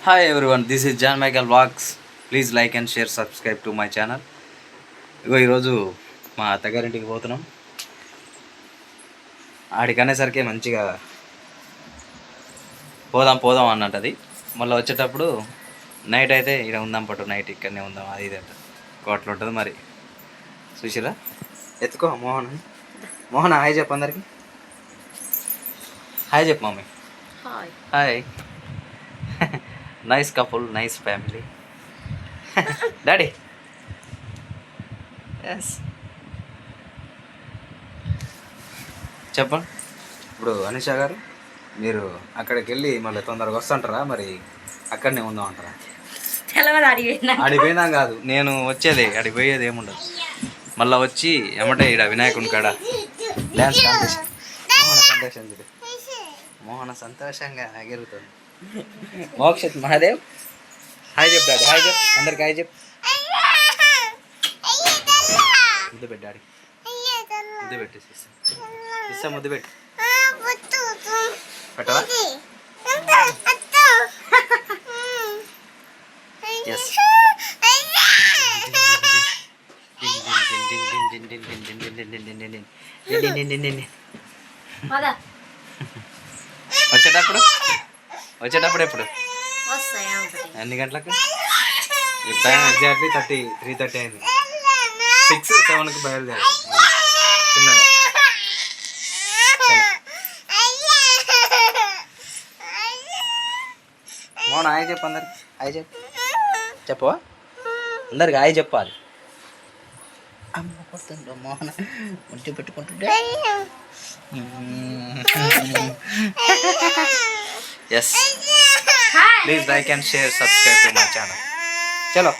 Hi everyone, this is John Michael Vlogs. Please like and share, subscribe to my channel. ఇగో ఈరోజు మా అత్తగారింటికి పోతున్నాం. ఆడికి అనేసరికి మంచిగా పోదాం అన్నట్టది. మళ్ళీ వచ్చేటప్పుడు నైట్ అయితే ఇక్కడ ఉందాం పట్టు, నైట్ ఇక్కడనే ఉందాం, అది ఇది అంట కోట్లు ఉంటుంది మరి. చూసిరా, ఎత్తుకో మోహన్ హాయ్ చెప్పు అందరికి. హాయ్ చెప్పు mummy. Hi. Nice couple, nice family. Daddy yes చెప్పండి. ఇప్పుడు అనిషా గారు, మీరు అక్కడికి వెళ్ళి మళ్ళీ తొందరగా వస్తుంటారా, మరి అక్కడనే ఉందాం అంటారా? అడిపోయినా కాదు, నేను వచ్చేది అడిపోయేది ఏముండదు. మళ్ళీ వచ్చి ఎమ్మటే ఇక్కడ వినాయకుని కాడ డ్యాన్స్ కాంపిటీషన్. మోహన సంతోషంగా ఎగురుతుంది. మోక్షిత్ మహాదేవ్ హాయ్ చెప్పు డాడీ, హాయ్ చెప్పు అందరికి, హాయ్ చెప్పు. ముద్దు పెట్టు డాడీ, ముద్దు పెట్టి ఇస్తా, ముద్దు పెట్టు. పెట్టవా? ఎస్. వచ్చేటప్పుడు ఎప్పుడు, ఎన్ని గంటలకు? టైం ఎగ్జాక్ట్లీ 3:30 అయింది. 6-7కి బయలుదేరాలి చిన్నగా. మోహన్ హాయ్ చెప్పు అందరికి, హాయ్ చెప్పు. చెప్పవా అందరికి హాయ్ చెప్పాలి. అమ్మ కొడుతుండ్రు మోహన్, ముద్దు పెట్టుకుంటుంటే. Yes, please like and share, subscribe to my channel. చలో.